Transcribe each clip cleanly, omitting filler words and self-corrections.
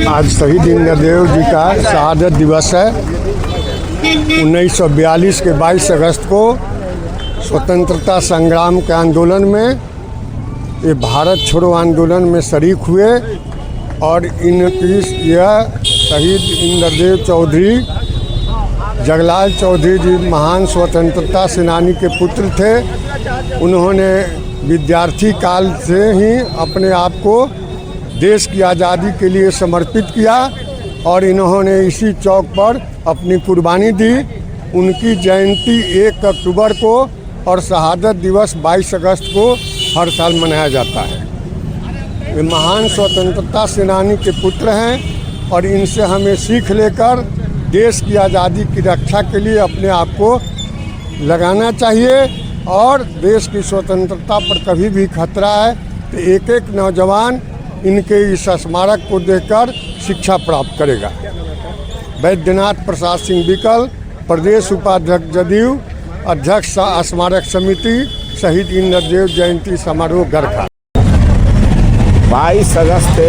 आज शहीद इंद्रदेव जी का शहादत दिवस है। 1942 के 22 अगस्त को स्वतंत्रता संग्राम के आंदोलन में ये भारत छोड़ो आंदोलन में शरीक हुए और इनकी यह शहीद इंद्रदेव चौधरी जगलाल चौधरी जी महान स्वतंत्रता सेनानी के पुत्र थे। उन्होंने विद्यार्थी काल से ही अपने आप को देश की आज़ादी के लिए समर्पित किया और इन्होंने इसी चौक पर अपनी कुर्बानी दी। उनकी जयंती 1 अक्टूबर को और शहादत दिवस 22 अगस्त को हर साल मनाया जाता है। ये महान स्वतंत्रता सेनानी के पुत्र हैं और इनसे हमें सीख लेकर देश की आज़ादी की रक्षा के लिए अपने आप को लगाना चाहिए और देश की स्वतंत्रता पर कभी भी खतरा है तो एक एक नौजवान इनके इस स्मारक को देखकर शिक्षा प्राप्त करेगा। वैद्यनाथ प्रसाद सिंह विकल, प्रदेश उपाध्यक्ष जदयू, अध्यक्ष स्मारक समिति, शहीद इंद्रदेव जयंती समारोह गरखा। 22 अगस्त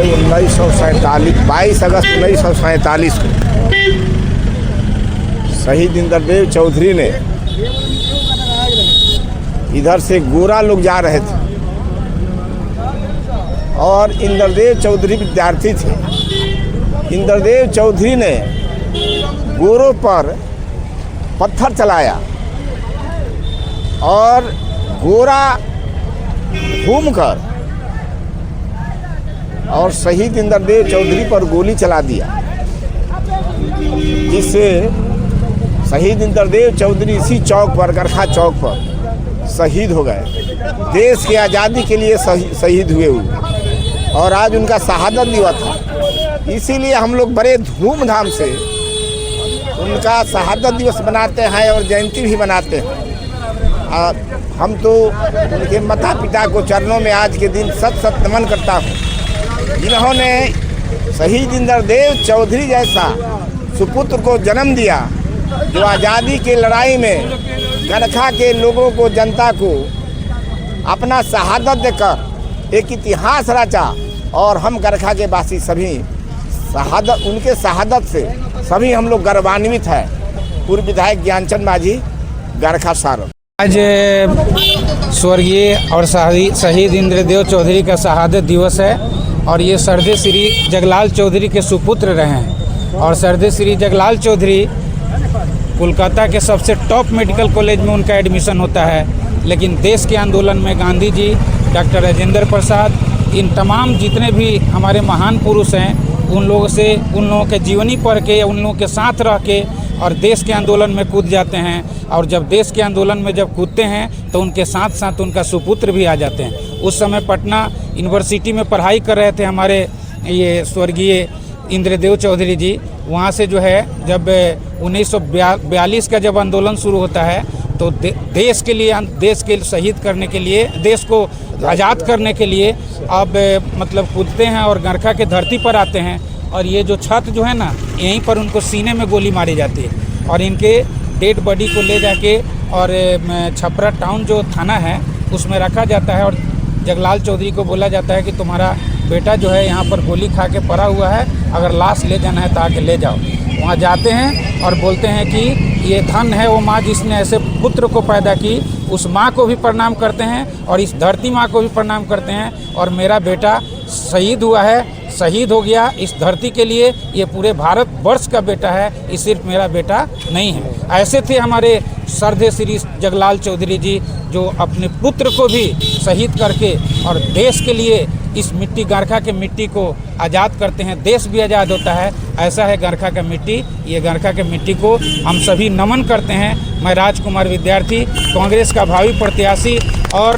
1947 को शहीद इंद्रदेव चौधरी ने इधर से गोरा लोग जा रहे थे और इंद्रदेव चौधरी विद्यार्थी थे। इंद्रदेव चौधरी ने गोरों पर पत्थर चलाया और गोरा घूमकर और शहीद इंद्रदेव चौधरी पर गोली चला दिया, जिससे शहीद इंद्रदेव चौधरी इसी चौक पर, गरखा चौक पर शहीद हो गए। देश की आज़ादी के लिए शहीद हुए और आज उनका शहादत दिवस था। इसीलिए हम लोग बड़े धूमधाम से उनका शहादत दिवस मनाते हैं और जयंती भी मनाते हैं। हम तो उनके माता पिता को चरणों में आज के दिन सत नमन करता हूँ, जिन्होंने शहीद इंद्रदेव चौधरी जैसा सुपुत्र को जन्म दिया, जो आज़ादी की लड़ाई में गरखा के लोगों को, जनता को अपना शहादत देकर एक इतिहास रचा और हम गरखा के वासी सभी उनके शहादत से सभी हम लोग गर्वान्वित हैं। पूर्व विधायक ज्ञानचंद माझी, गरखा सारो। आज स्वर्गीय और शहीद इंद्रदेव चौधरी का शहादत दिवस है और ये सरदे श्री जगलाल चौधरी के सुपुत्र रहे हैं और सरदे श्री जगलाल चौधरी कोलकाता के सबसे टॉप मेडिकल कॉलेज में उनका एडमिशन होता है। लेकिन देश के आंदोलन में गांधी जी, डॉक्टर राजेंद्र प्रसाद, इन तमाम जितने भी हमारे महान पुरुष हैं उन लोगों के जीवनी पढ़ के, उन लोगों के साथ रह के और देश के आंदोलन में कूद जाते हैं। और जब देश के आंदोलन में जब कूदते हैं तो उनके साथ साथ उनका सुपुत्र भी आ जाते हैं। उस समय पटना यूनिवर्सिटी में पढ़ाई कर रहे थे हमारे ये स्वर्गीय इंद्रदेव चौधरी जी। वहाँ से जो है जब 1942 का जब आंदोलन शुरू होता है तो देश के शहीद करने के लिए, देश को आज़ाद करने के लिए अब मतलब कूदते हैं और गरखा के धरती पर आते हैं। और ये जो छत जो है ना, यहीं पर उनको सीने में गोली मारी जाती है और इनके डेड बॉडी को ले जाके और छपरा टाउन जो थाना है उसमें रखा जाता है और जगलाल चौधरी को बोला जाता है कि तुम्हारा बेटा जो है यहाँ पर गोली खा के पड़ा हुआ है, अगर लाश ले जाना है तो आके ले जाओ। वहाँ जाते हैं और बोलते हैं कि ये धन है वो माँ जिसने ऐसे पुत्र को पैदा की, उस माँ को भी प्रणाम करते हैं और इस धरती माँ को भी प्रणाम करते हैं। और मेरा बेटा शहीद हुआ है, शहीद हो गया इस धरती के लिए, ये पूरे भारत वर्ष का बेटा है, ये सिर्फ मेरा बेटा नहीं है। ऐसे थे हमारे सरदे श्री जगलाल चौधरी जी, जो अपने पुत्र को भी शहीद करके और देश के लिए इस मिट्टी, गरखा के मिट्टी को आज़ाद करते हैं। देश भी आज़ाद होता है। ऐसा है गरखा का मिट्टी। ये गरखा के मिट्टी को हम सभी नमन करते हैं। मैं राजकुमार विद्यार्थी, कांग्रेस का भावी प्रत्याशी, और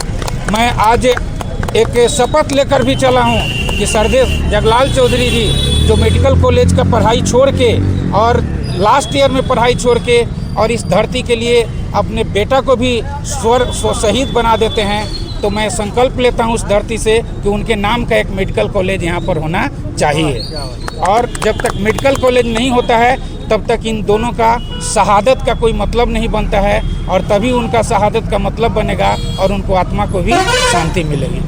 मैं आज एक शपथ लेकर भी चला हूँ कि सरदे जगलाल चौधरी जी जो मेडिकल कॉलेज का पढ़ाई छोड़ के और लास्ट ईयर में पढ़ाई छोड़ के और इस धरती के लिए अपने बेटा को भी शहीद बना देते हैं, तो मैं संकल्प लेता हूं उस धरती से कि उनके नाम का एक मेडिकल कॉलेज यहां पर होना चाहिए। और जब तक मेडिकल कॉलेज नहीं होता है तब तक इन दोनों का शहादत का कोई मतलब नहीं बनता है और तभी उनका शहादत का मतलब बनेगा और उनको आत्मा को भी शांति मिलेगी।